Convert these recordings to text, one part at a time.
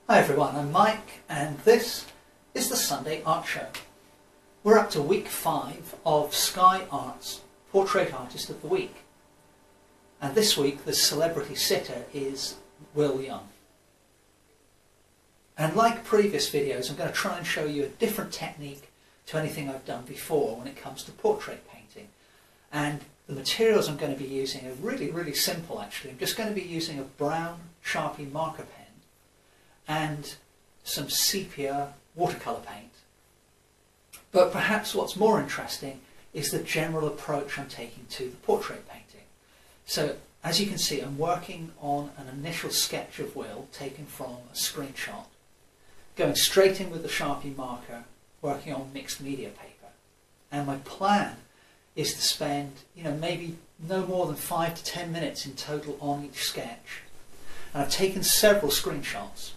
Hi everyone, I'm Mike and this is the Sunday Art Show. We're up to week 5 of Sky Art's Portrait Artist of the Week. And this week the celebrity sitter is Will Young. And like previous videos, I'm going to try and show you a different technique to anything I've done before when it comes to portrait painting. And the materials I'm going to be using are really simple actually. I'm just going to be using a brown Sharpie marker pen and some sepia watercolour paint. But perhaps what's more interesting is the general approach I'm taking to the portrait painting. So as you can see, I'm working on an initial sketch of Will taken from a screenshot, going straight in with the Sharpie marker, working on mixed media paper. And my plan is to spend, maybe no more than 5 to 10 minutes in total on each sketch. And I've taken several screenshots.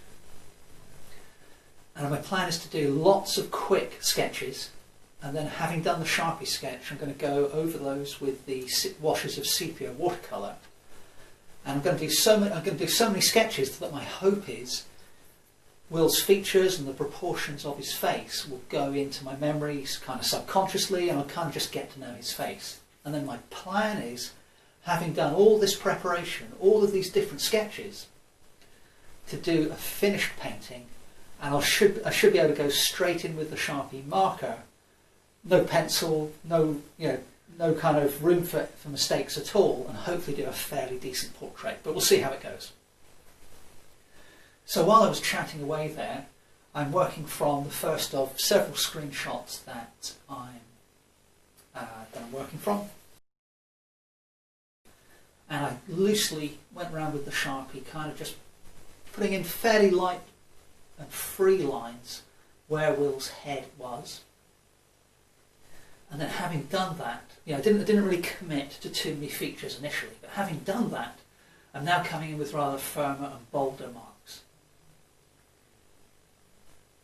And my plan is to do lots of quick sketches, and then having done the Sharpie sketch, I'm going to go over those with the washes of sepia watercolour. And I'm going to do so many sketches that my hope is Will's features and the proportions of his face will go into my memories kind of subconsciously, and I'll kind of just get to know his face. And then my plan is, having done all this preparation, all of these different sketches, to do a finished painting. And I should be able to go straight in with the Sharpie marker, no pencil, no kind of room for mistakes at all, and hopefully do a fairly decent portrait. But we'll see how it goes. So while I was chatting away there, I'm working from the first of several screenshots that I'm working from. And I loosely went around with the Sharpie, kind of just putting in fairly light and free lines where Will's head was. And then having done that, I didn't really commit to too many features initially, but having done that, I'm now coming in with rather firmer and bolder marks.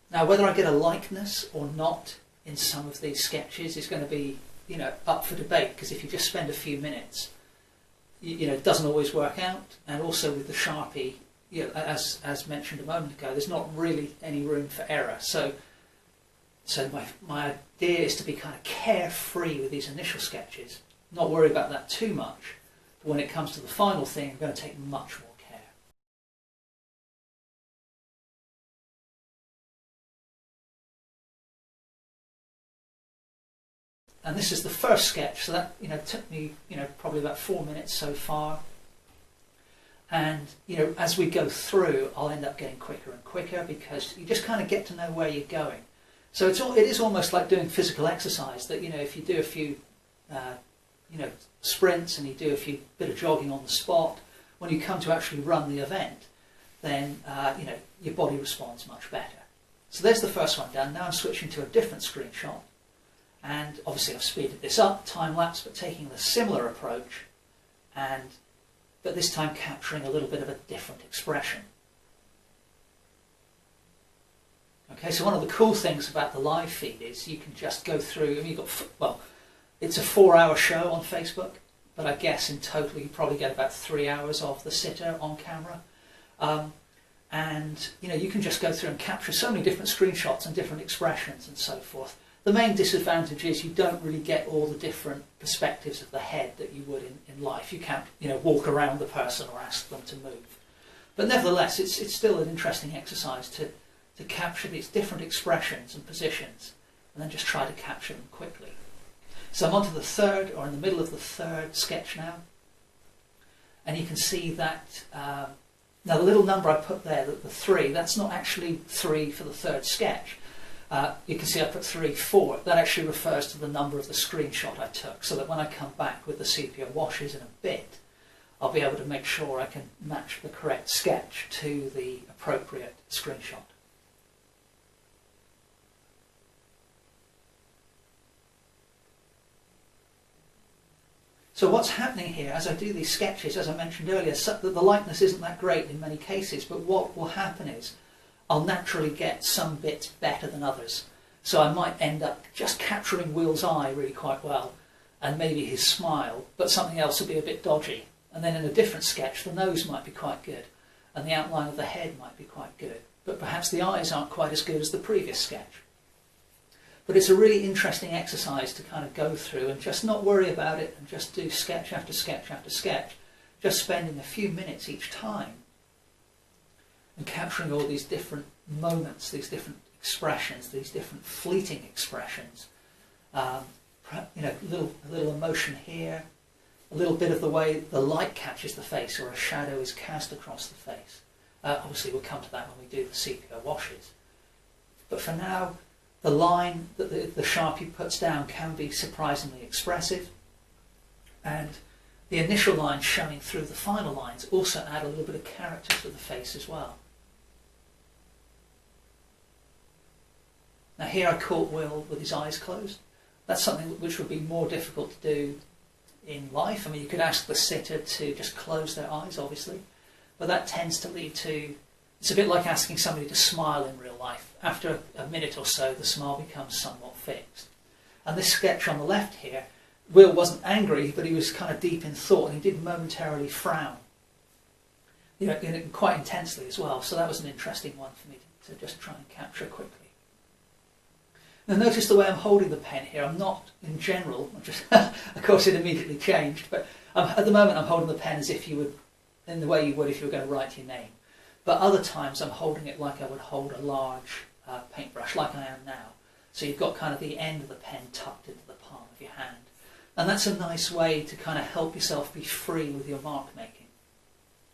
Now whether I get a likeness or not in some of these sketches is going to be up for debate, because if you just spend a few minutes, it doesn't always work out. And also with the Sharpie, as mentioned a moment ago, there's not really any room for error. So my idea is to be kind of carefree with these initial sketches, not worry about that too much. But when it comes to the final thing, I'm going to take much more care. And this is the first sketch, so that took me probably about 4 minutes so far. And as we go through, I'll end up getting quicker and quicker, because you just kind of get to know where you're going. So it is almost like doing physical exercise. That if you do a few sprints and you do a few bit of jogging on the spot, when you come to actually run the event, then your body responds much better. So there's the first one done. Now I'm switching to a different screenshot, and obviously I've speeded this up, time lapse, but taking a similar approach, but this time capturing a little bit of a different expression. Okay, so one of the cool things about the live feed is you can just go through, it's a 4-hour show on Facebook, but I guess in total you probably get about 3 hours of the sitter on camera. And you can just go through and capture so many different screenshots and different expressions and so forth. The main disadvantage is you don't really get all the different perspectives of the head that you would in life. You can't, walk around the person or ask them to move. But nevertheless, it's still an interesting exercise to capture these different expressions and positions, and then just try to capture them quickly. So I'm on to the third, or in the middle of the third sketch now. And you can see that, now the little number I put there, the 3, that's not actually 3 for the third sketch. You can see I put 3, 4. That actually refers to the number of the screenshot I took, so that when I come back with the sepia washes in a bit, I'll be able to make sure I can match the correct sketch to the appropriate screenshot. So what's happening here as I do these sketches, as I mentioned earlier, the likeness isn't that great in many cases, but what will happen is I'll naturally get some bits better than others. So I might end up just capturing Will's eye really quite well, and maybe his smile, but something else will be a bit dodgy. And then in a different sketch, the nose might be quite good, and the outline of the head might be quite good. but perhaps the eyes aren't quite as good as the previous sketch. But it's a really interesting exercise to kind of go through and just not worry about it and just do sketch after sketch after sketch, just spending a few minutes each time and capturing all these different moments, these different expressions, these different fleeting expressions. You know, a little emotion here, a little bit of the way the light catches the face or a shadow is cast across the face. Obviously we'll come to that when we do the sepia washes. But for now, the line that the Sharpie puts down can be surprisingly expressive, and the initial lines showing through the final lines also add a little bit of character to the face as well. Now here I caught Will with his eyes closed. That's something which would be more difficult to do in life. I mean, you could ask the sitter to just close their eyes, obviously, but that tends to lead to, it's a bit like asking somebody to smile in real life. After a minute or so, the smile becomes somewhat fixed. And this sketch on the left here, Will wasn't angry, but he was kind of deep in thought, and he did momentarily frown, you know, quite intensely as well. So that was an interesting one for me to just try and capture quickly. Now notice the way I'm holding the pen here. I'm not, in general, just of course it immediately changed, but at the moment I'm holding the pen as if you would, in the way you would if you were going to write your name. But other times I'm holding it like I would hold a large paintbrush, like I am now. So you've got kind of the end of the pen tucked into the palm of your hand. And that's a nice way to kind of help yourself be free with your mark making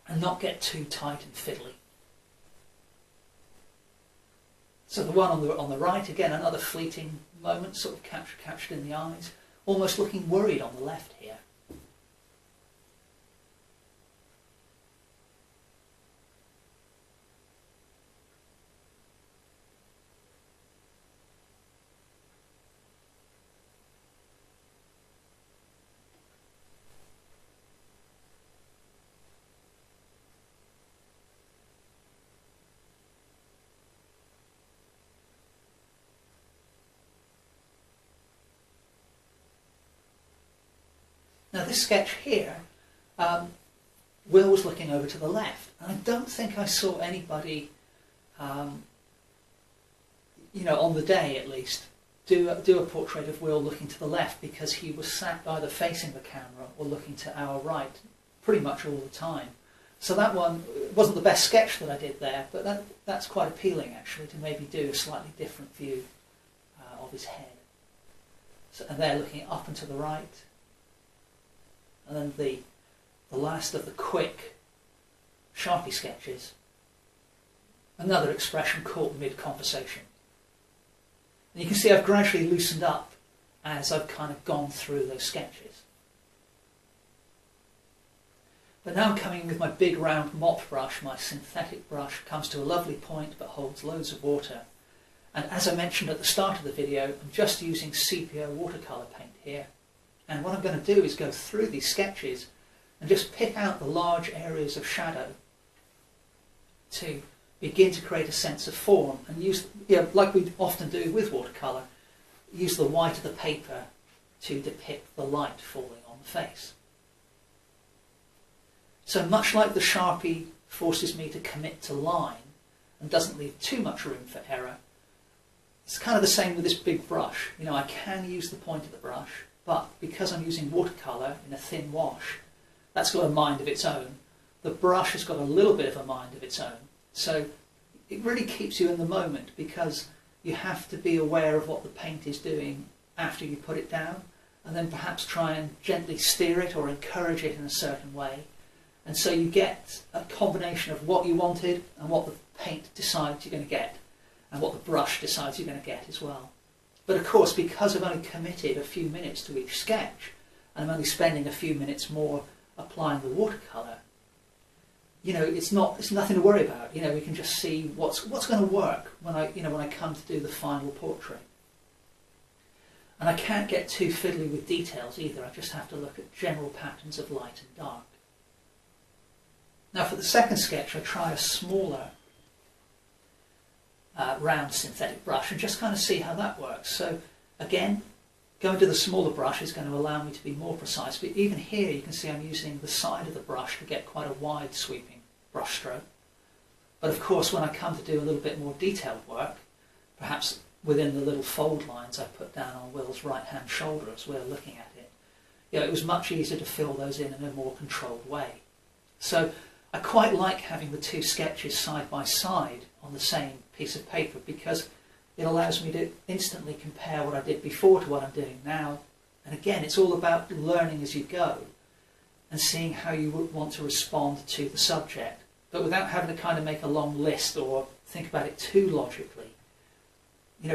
and not get too tight and fiddly. So the one on the right, again, another fleeting moment, sort of captured in the eyes, almost looking worried on the left here. Now this sketch here, Will was looking over to the left, and I don't think I saw anybody, you know, on the day at least, do a portrait of Will looking to the left, because he was sat either facing the camera or looking to our right pretty much all the time. So that one wasn't the best sketch that I did there, but that's quite appealing actually, to maybe do a slightly different view of his head. So, and there looking up and to the right. And then the last of the quick Sharpie sketches, another expression caught mid-conversation. And you can see I've gradually loosened up as I've kind of gone through those sketches. But now I'm coming with my big round mop brush. My synthetic brush comes to a lovely point but holds loads of water. And as I mentioned at the start of the video, I'm just using sepia watercolour paint here. And what I'm going to do is go through these sketches and just pick out the large areas of shadow to begin to create a sense of form, and use, like we often do with watercolour, use the white of the paper to depict the light falling on the face. So much like the Sharpie forces me to commit to line and doesn't leave too much room for error, it's kind of the same with this big brush. You know, I can use the point of the brush, but because I'm using watercolour in a thin wash, that's got a mind of its own. The brush has got a little bit of a mind of its own. So it really keeps you in the moment, because you have to be aware of what the paint is doing after you put it down, and then perhaps try and gently steer it or encourage it in a certain way. And so you get a combination of what you wanted and what the paint decides you're going to get, and what the brush decides you're going to get as well. But of course, because I've only committed a few minutes to each sketch, and I'm only spending a few minutes more applying the watercolour, you know, it's nothing to worry about. You know, we can just see what's going to work when I come to do the final portrait. And I can't get too fiddly with details either. I just have to look at general patterns of light and dark. Now for the second sketch, I try a smaller round synthetic brush and just kind of see how that works. So again, going to the smaller brush is going to allow me to be more precise, but even here you can see I'm using the side of the brush to get quite a wide sweeping brush stroke. But of course, when I come to do a little bit more detailed work, perhaps within the little fold lines I put down on Will's right-hand shoulder as we're looking at it, it was much easier to fill those in a more controlled way. So I quite like having the two sketches side by side on the same piece of paper, because it allows me to instantly compare what I did before to what I'm doing now. And again, it's all about learning as you go and seeing how you would want to respond to the subject, but without having to kind of make a long list or think about it too logically.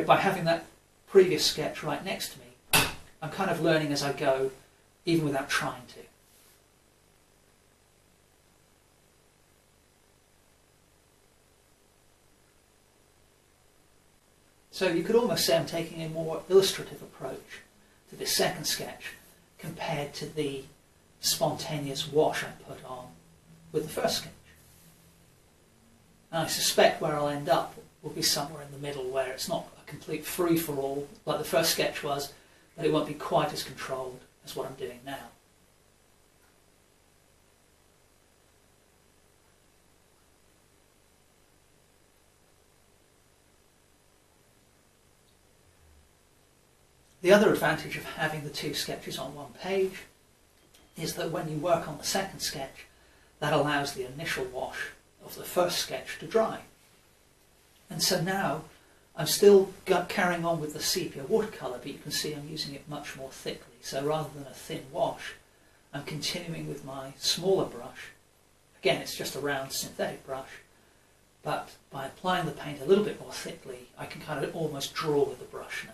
By having that previous sketch right next to me, I'm kind of learning as I go, even without trying to. So you could almost say I'm taking a more illustrative approach to this second sketch compared to the spontaneous wash I put on with the first sketch. And I suspect where I'll end up will be somewhere in the middle, where it's not a complete free-for-all like the first sketch was, but it won't be quite as controlled as what I'm doing now. The other advantage of having the two sketches on one page is that when you work on the second sketch, that allows the initial wash of the first sketch to dry. And so now I'm still carrying on with the sepia watercolour, but you can see I'm using it much more thickly. So rather than a thin wash, I'm continuing with my smaller brush. Again, it's just a round synthetic brush, but by applying the paint a little bit more thickly, I can kind of almost draw with the brush now.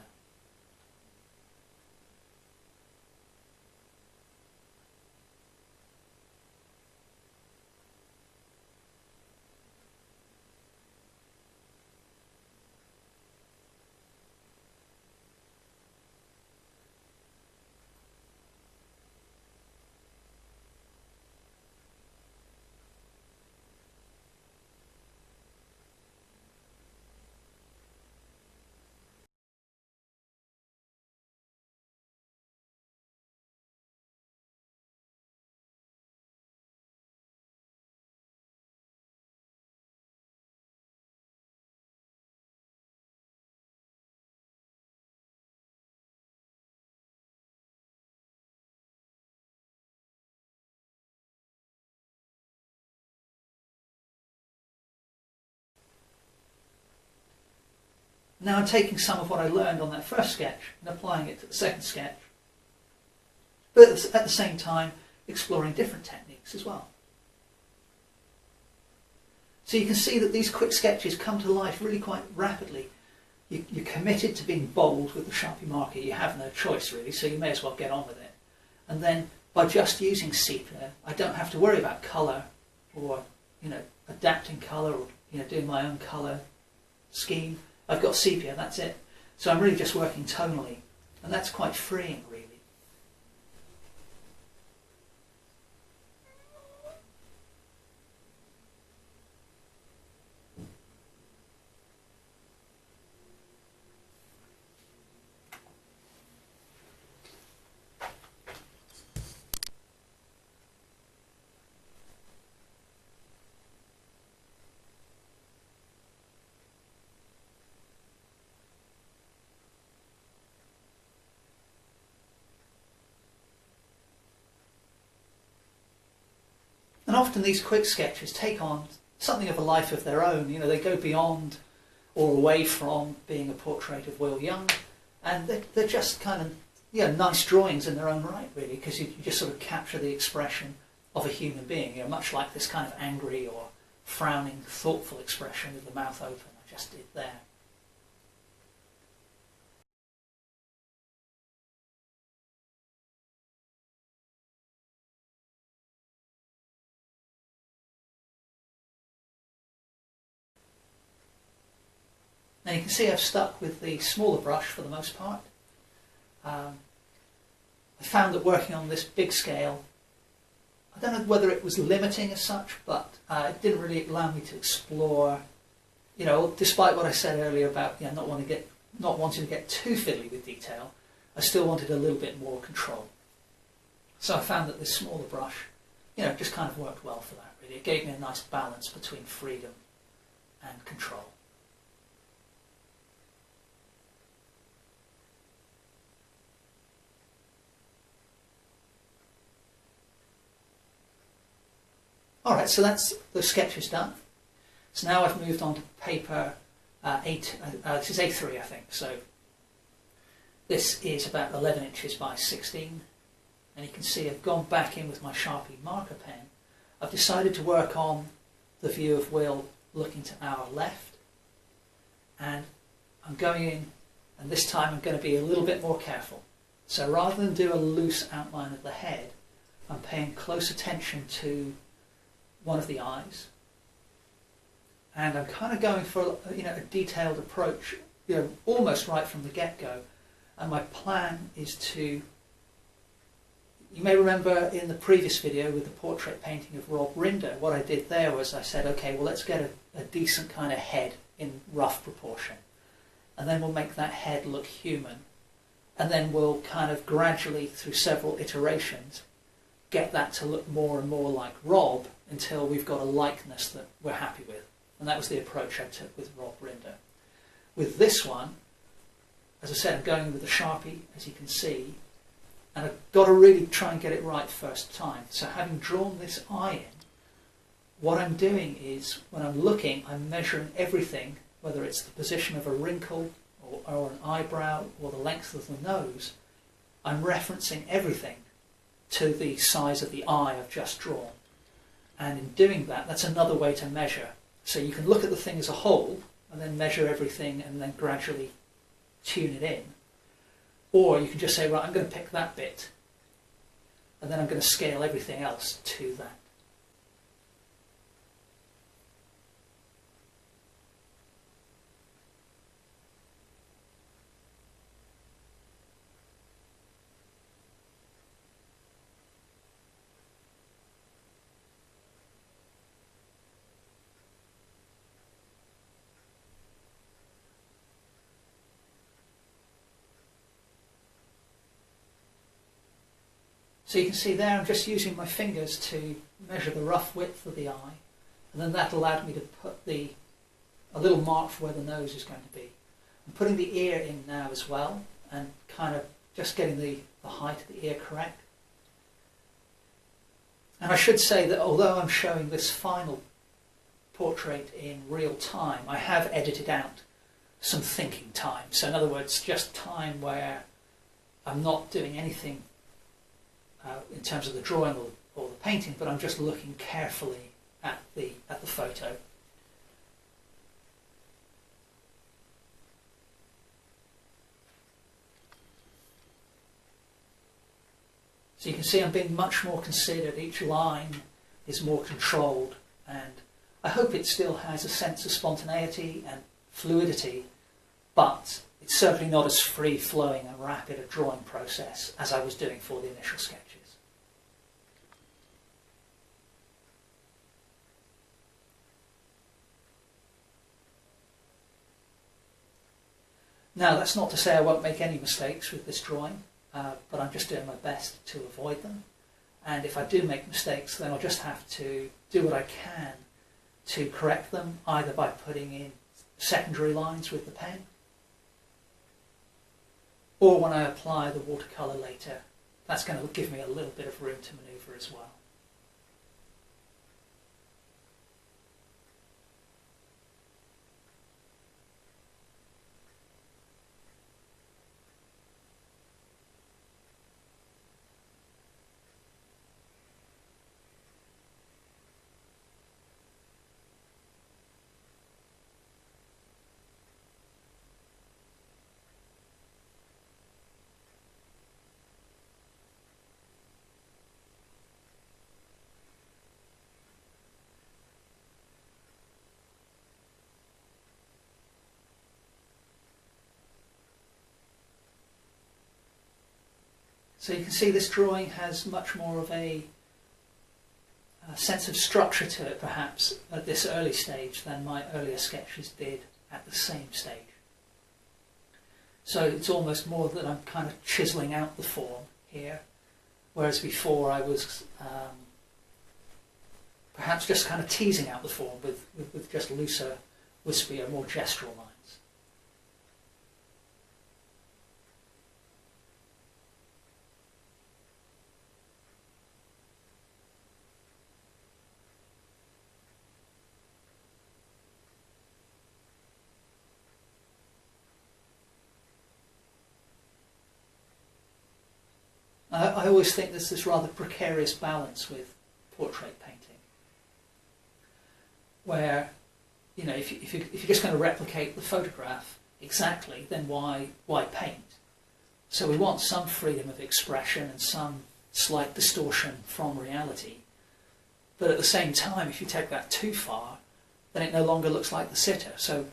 Now I'm taking some of what I learned on that first sketch and applying it to the second sketch, but at the same time exploring different techniques as well. So you can see that these quick sketches come to life really quite rapidly. You're committed to being bold with the Sharpie marker. You have no choice really, so you may as well get on with it. And then by just using sepia, I don't have to worry about colour or adapting colour or doing my own colour scheme. I've got sepia, that's it. So I'm really just working tonally, and that's quite freeing, really. And often these quick sketches take on something of a life of their own. They go beyond or away from being a portrait of Will Young, and they're just kind of nice drawings in their own right, really, because you just sort of capture the expression of a human being, much like this kind of angry or frowning, thoughtful expression with the mouth open I just did there. Now you can see I've stuck with the smaller brush for the most part. I found that working on this big scale, I don't know whether it was limiting as such, but it didn't really allow me to explore, despite what I said earlier about not wanting to get too fiddly with detail, I still wanted a little bit more control. So I found that this smaller brush, just kind of worked well for that, really. It gave me a nice balance between freedom Alright, so that's the sketches done. So now I've moved on to paper this is A3 I think, so this is about 11 inches by 16, and you can see I've gone back in with my Sharpie marker pen. I've decided to work on the view of Will looking to our left, and I'm going in, and this time I'm going to be a little bit more careful. So rather than do a loose outline of the head, I'm paying close attention to one of the eyes, and I'm kind of going for a detailed approach, almost right from the get-go. And my plan is to, you may remember in the previous video with the portrait painting of Rob Rinder, what I did there was I said, okay, well, let's get a decent kind of head in rough proportion, and then we'll make that head look human, and then we'll kind of gradually, through several iterations, get that to look more and more like Rob until we've got a likeness that we're happy with. And that was the approach I took with Rob Rinder. With this one, as I said, I'm going with the Sharpie, as you can see, and I've got to really try and get it right first time. So having drawn this eye in, what I'm doing is, when I'm looking, I'm measuring everything, whether it's the position of a wrinkle or an eyebrow or the length of the nose. I'm referencing everything to the size of the eye I've just drawn. And in doing that, that's another way to measure. So you can look at the thing as a whole and then measure everything and then gradually tune it in. Or you can just say, right, I'm going to pick that bit and then I'm going to scale everything else to that. So you can see there I'm just using my fingers to measure the rough width of the eye, and then that allowed me to put a little mark for where the nose is going to be. I'm putting the ear in now as well, and kind of just getting the height of the ear correct. And I should say that although I'm showing this final portrait in real time, I have edited out some thinking time. So in other words, just time where I'm not doing anything in terms of the drawing or the painting, but I'm just looking carefully at the photo. So you can see I'm being much more considered. Each line is more controlled, and I hope it still has a sense of spontaneity and fluidity, but it's certainly not as free-flowing and rapid a drawing process as I was doing for the initial sketches. Now, that's not to say I won't make any mistakes with this drawing, but I'm just doing my best to avoid them. And if I do make mistakes, then I'll just have to do what I can to correct them, either by putting in secondary lines with the pen, or when I apply the watercolour later, that's going to give me a little bit of room to manoeuvre as well. So you can see this drawing has much more of a sense of structure to it, perhaps, at this early stage than my earlier sketches did at the same stage. So it's almost more that I'm kind of chiselling out the form here, whereas before I was perhaps just kind of teasing out the form with just looser, wispier, more gestural lines. I always think there's this rather precarious balance with portrait painting, where, you know, if you're just going to replicate the photograph exactly, then why paint? So we want some freedom of expression and some slight distortion from reality. But at the same time, if you take that too far, then it no longer looks like the sitter. So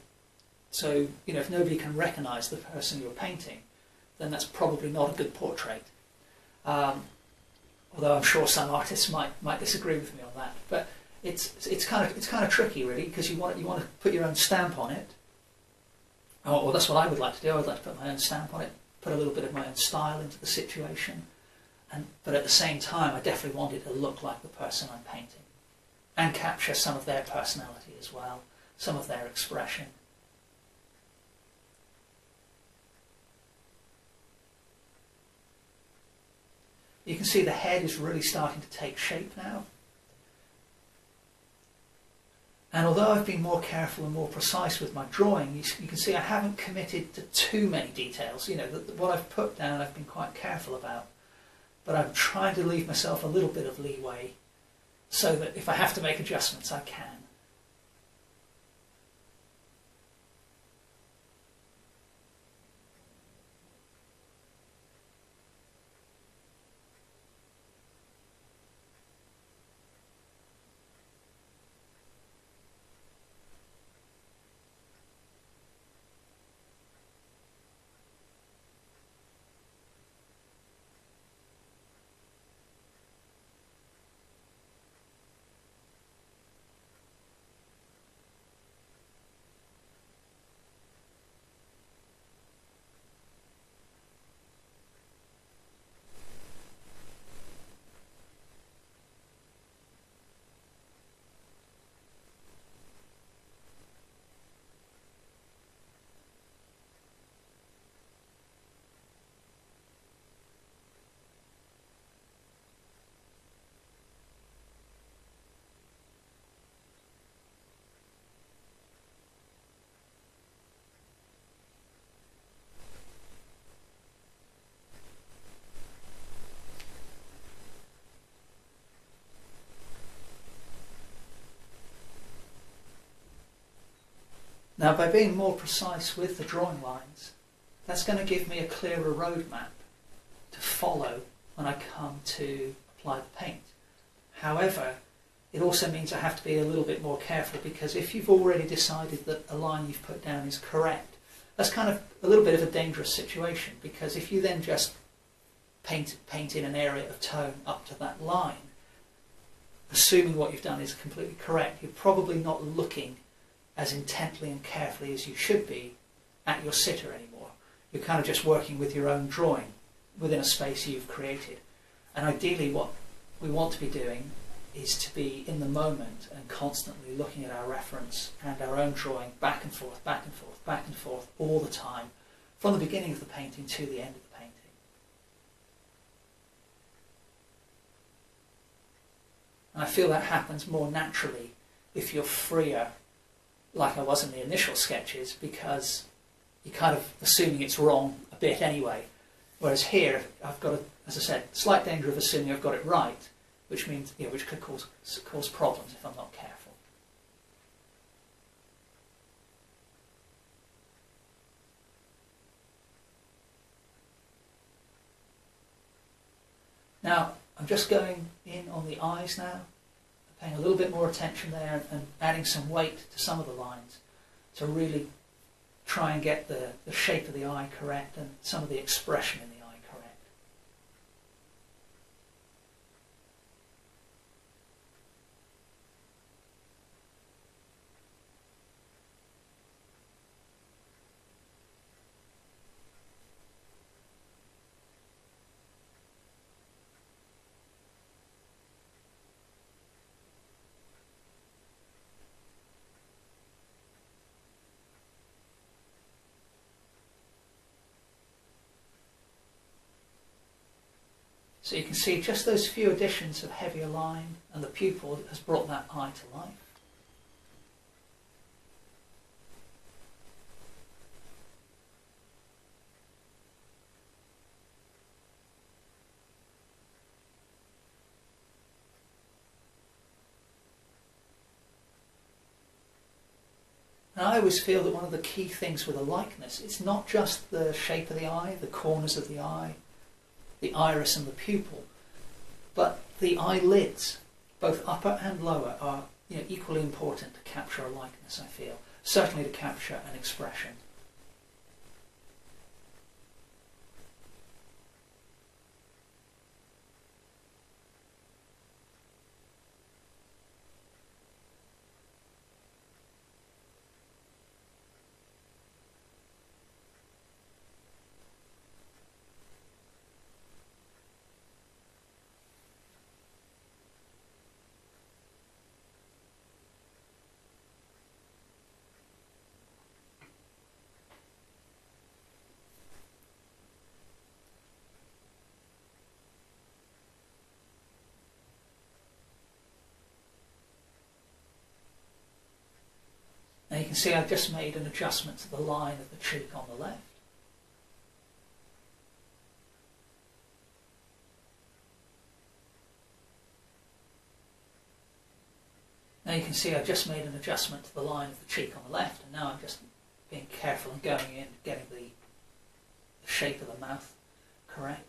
you know, if nobody can recognise the person you're painting, then that's probably not a good portrait. Although I'm sure some artists might disagree with me on that. But it's kind of tricky, really, because you want to put your own stamp on it. Or that's what I would like to do. I would like to put my own stamp on it, put a little bit of my own style into the situation. But at the same time, I definitely want it to look like the person I'm painting, and capture some of their personality as well, some of their expression. You can see the head is really starting to take shape now. And although I've been more careful and more precise with my drawing, you can see I haven't committed to too many details. You know, what I've put down I've been quite careful about. But I'm trying to leave myself a little bit of leeway so that if I have to make adjustments, I can. Now, by being more precise with the drawing lines, that's going to give me a clearer roadmap to follow when I come to apply the paint. However, it also means I have to be a little bit more careful, because if you've already decided that a line you've put down is correct, that's kind of a little bit of a dangerous situation, because if you then just paint in an area of tone up to that line, assuming what you've done is completely correct, you're probably not looking as intently and carefully as you should be at your sitter anymore. You're kind of just working with your own drawing within a space you've created. And ideally what we want to be doing is to be in the moment and constantly looking at our reference and our own drawing back and forth, back and forth, back and forth all the time, from the beginning of the painting to the end of the painting. And I feel that happens more naturally if you're freer, like I was in the initial sketches, because you're kind of assuming it's wrong a bit anyway. Whereas here, I've got, as I said, slight danger of assuming I've got it right, which means, you know, which could cause problems if I'm not careful. Now, I'm just going in on the eyes now, paying a little bit more attention there and adding some weight to some of the lines to really try and get the shape of the eye correct and some of the expression in the eye correct. So you can see just those few additions of heavier line and the pupil has brought that eye to life. And I always feel that one of the key things with a likeness, it's not just the shape of the eye, the corners of the eye, the iris and the pupil, but the eyelids, both upper and lower, are equally important to capture a likeness, I feel. Certainly to capture an expression. Now you can see I've just made an adjustment to the line of the cheek on the left. Now you can see I've just made an adjustment to the line of the cheek on the left, and now I'm just being careful and going in, getting the shape of the mouth correct.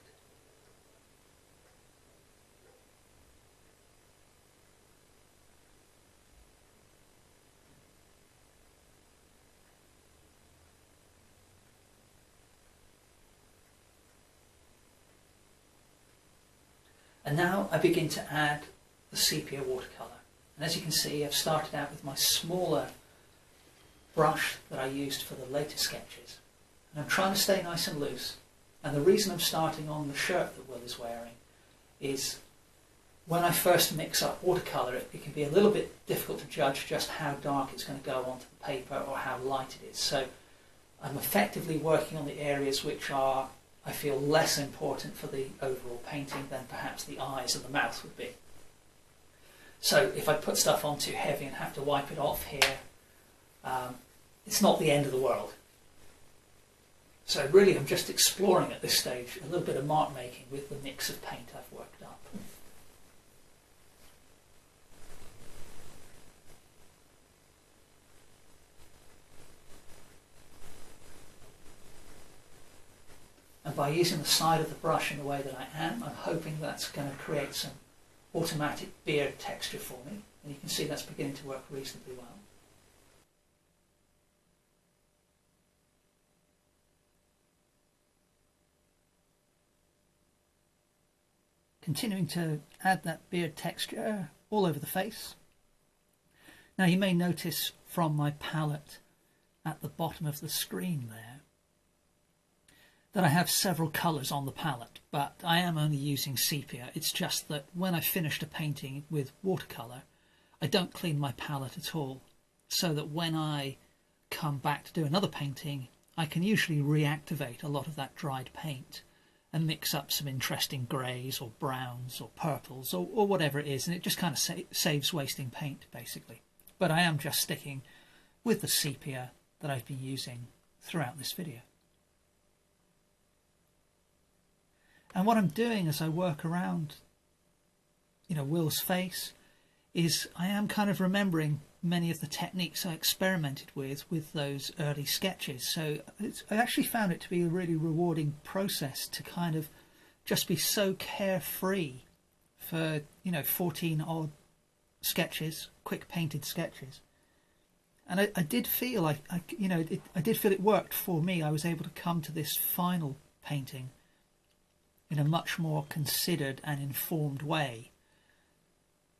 And now I begin to add the sepia watercolour. And as you can see, I've started out with my smaller brush that I used for the later sketches. And I'm trying to stay nice and loose. And the reason I'm starting on the shirt that Will is wearing is when I first mix up watercolour, it can be a little bit difficult to judge just how dark it's going to go onto the paper or how light it is. So I'm effectively working on the areas which are, I feel, less important for the overall painting than perhaps the eyes and the mouth would be. So if I put stuff on too heavy and have to wipe it off here, it's not the end of the world. So really I'm just exploring at this stage a little bit of mark making with the mix of paint I've worked up. And by using the side of the brush in the way that I am, I'm hoping that's going to create some automatic beard texture for me. And you can see that's beginning to work reasonably well. Continuing to add that beard texture all over the face. Now you may notice from my palette at the bottom of the screen there that I have several colours on the palette, but I am only using sepia. It's just that when I finished a painting with watercolour, I don't clean my palette at all, so that when I come back to do another painting, I can usually reactivate a lot of that dried paint and mix up some interesting greys or browns or purples or whatever it is, and it just kind of saves wasting paint, basically. But I am just sticking with the sepia that I've been using throughout this video. And what I'm doing as I work around, Will's face, is I am kind of remembering many of the techniques I experimented with those early sketches. So I actually found it to be a really rewarding process to kind of just be so carefree for 14 odd sketches, quick painted sketches. And I did feel I did feel it worked for me. I was able to come to this final painting in a much more considered and informed way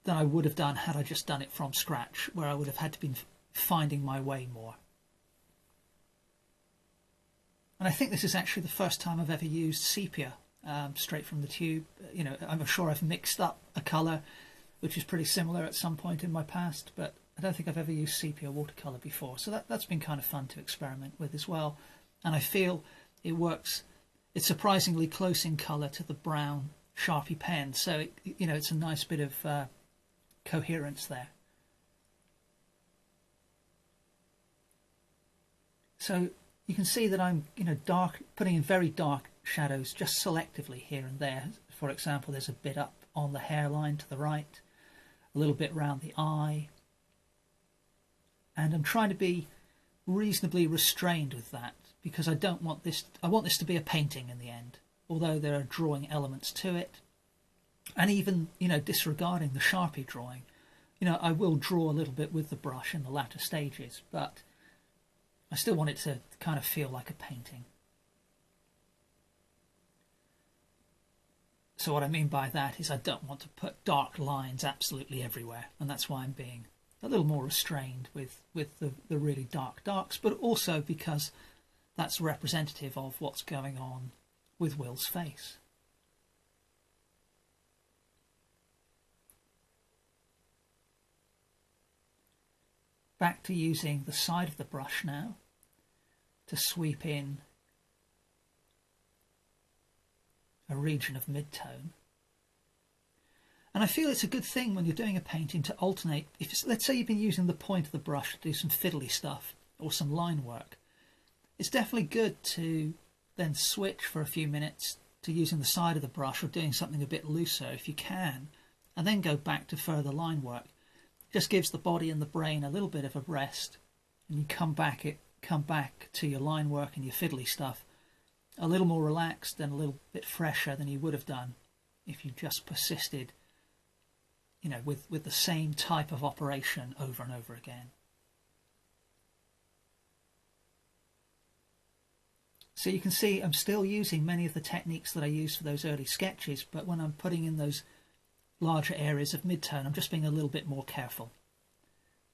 than I would have done had I just done it from scratch, where I would have had to be finding my way more. And I think this is actually the first time I've ever used sepia straight from the tube. I'm sure I've mixed up a colour which is pretty similar at some point in my past, but I don't think I've ever used sepia watercolour before. So that's been kind of fun to experiment with as well. And I feel it works. It's surprisingly close in colour to the brown Sharpie pen, so it's a nice bit of coherence there. So you can see that I'm putting in very dark shadows just selectively here and there. For example, there's a bit up on the hairline to the right, a little bit round the eye, and I'm trying to be reasonably restrained with that, because I don't want this, I want this to be a painting in the end, although there are drawing elements to it. And even, you know, disregarding the Sharpie drawing, you know, I will draw a little bit with the brush in the latter stages, but I still want it to kind of feel like a painting. So what I mean by that is I don't want to put dark lines absolutely everywhere, and that's why I'm being a little more restrained with the really dark darks, but also because that's representative of what's going on with Will's face. Back to using the side of the brush now to sweep in a region of mid-tone. And I feel it's a good thing when you're doing a painting to alternate. If it's, let's say you've been using the point of the brush to do some fiddly stuff or some line work, it's definitely good to then switch for a few minutes to using the side of the brush or doing something a bit looser if you can, and then go back to further line work. Just gives the body and the brain a little bit of a rest, and you come back to your line work and your fiddly stuff a little more relaxed and a little bit fresher than you would have done if you just persisted, you know, with the same type of operation over and over again. So you can see I'm still using many of the techniques that I used for those early sketches, but when I'm putting in those larger areas of mid-tone, I'm just being a little bit more careful,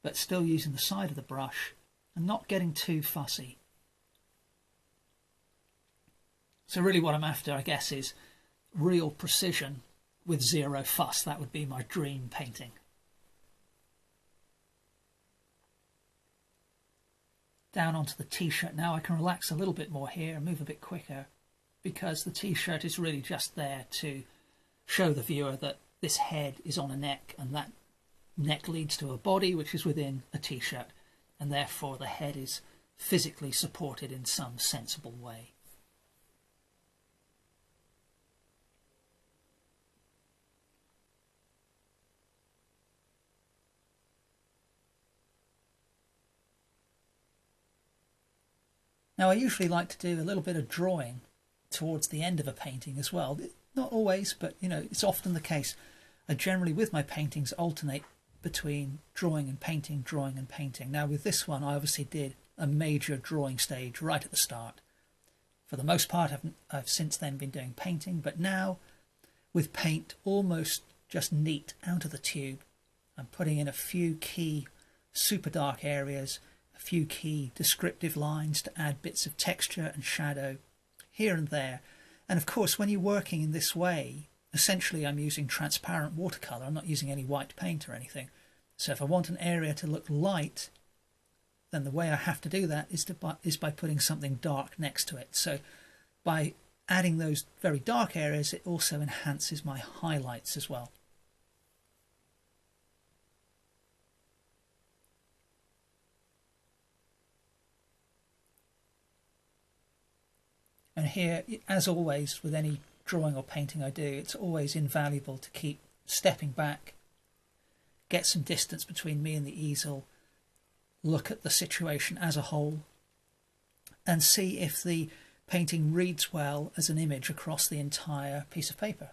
but still using the side of the brush and not getting too fussy. So really what I'm after, I guess, is real precision with zero fuss. That would be my dream painting. Down onto the t-shirt now. I can relax a little bit more here and move a bit quicker, because the t-shirt is really just there to show the viewer that this head is on a neck, and that neck leads to a body which is within a t-shirt, and therefore the head is physically supported in some sensible way. Now I usually like to do a little bit of drawing towards the end of a painting as well. Not always, but you know, it's often the case. I generally, with my paintings, alternate between drawing and painting, drawing and painting. Now with this one, I obviously did a major drawing stage right at the start. For the most part, I've since then been doing painting, but now with paint almost just neat out of the tube, I'm putting in a few key super dark areas, a few key descriptive lines to add bits of texture and shadow here and there. And of course, when you're working in this way, essentially I'm using transparent watercolour. I'm not using any white paint or anything. So if I want an area to look light, then the way I have to do that is by putting something dark next to it. So by adding those very dark areas, it also enhances my highlights as well. And here, as always, with any drawing or painting I do, it's always invaluable to keep stepping back, get some distance between me and the easel, look at the situation as a whole, and see if the painting reads well as an image across the entire piece of paper.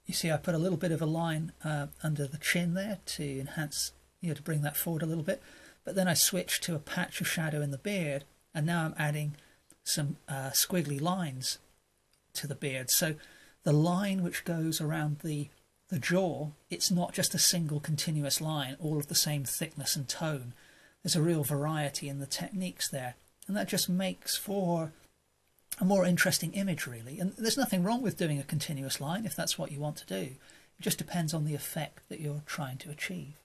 You see, I put a little bit of a line under the chin there to enhance, you know, to bring that forward a little bit. But then I switched to a patch of shadow in the beard, and now I'm adding some squiggly lines to the beard. So the line which goes around the jaw, it's not just a single continuous line, all of the same thickness and tone. There's a real variety in the techniques there, and that just makes for a more interesting image, really. And there's nothing wrong with doing a continuous line if that's what you want to do. It just depends on the effect that you're trying to achieve.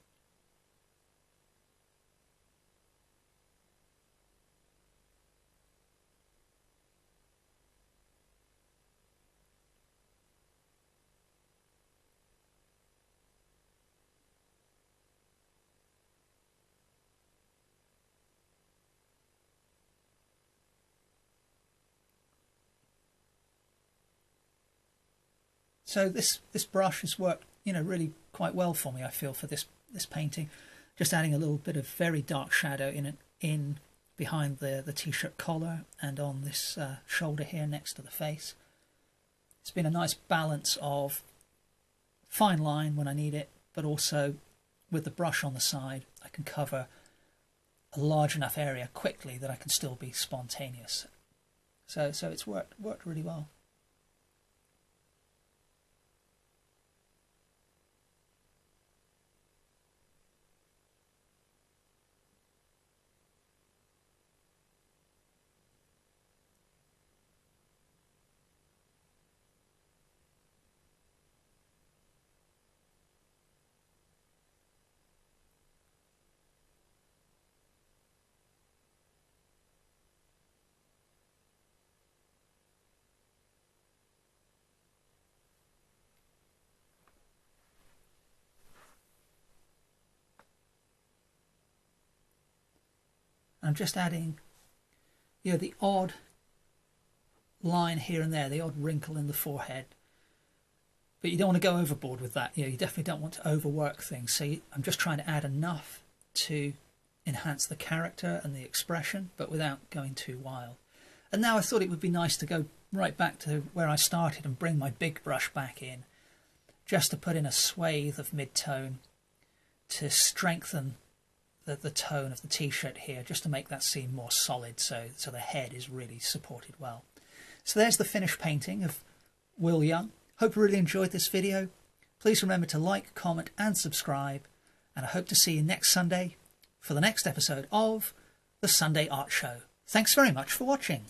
So this brush has worked, really quite well for me, I feel, for this painting. Just adding a little bit of very dark shadow in behind the t-shirt collar and on this shoulder here next to the face. It's been a nice balance of fine line when I need it, but also with the brush on the side, I can cover a large enough area quickly that I can still be spontaneous. So it's worked really well. I'm just adding, the odd line here and there, the odd wrinkle in the forehead. But you don't want to go overboard with that. You definitely don't want to overwork things. So I'm just trying to add enough to enhance the character and the expression, but without going too wild. And now I thought it would be nice to go right back to where I started and bring my big brush back in, just to put in a swathe of mid-tone to strengthen the tone of the t-shirt here, just to make that seem more solid, so the head is really supported well. So there's the finished painting of Will Young. Hope you really enjoyed this video. Please remember to like, comment and subscribe, and I hope to see you next Sunday for the next episode of the Sunday Art Show. Thanks very much for watching.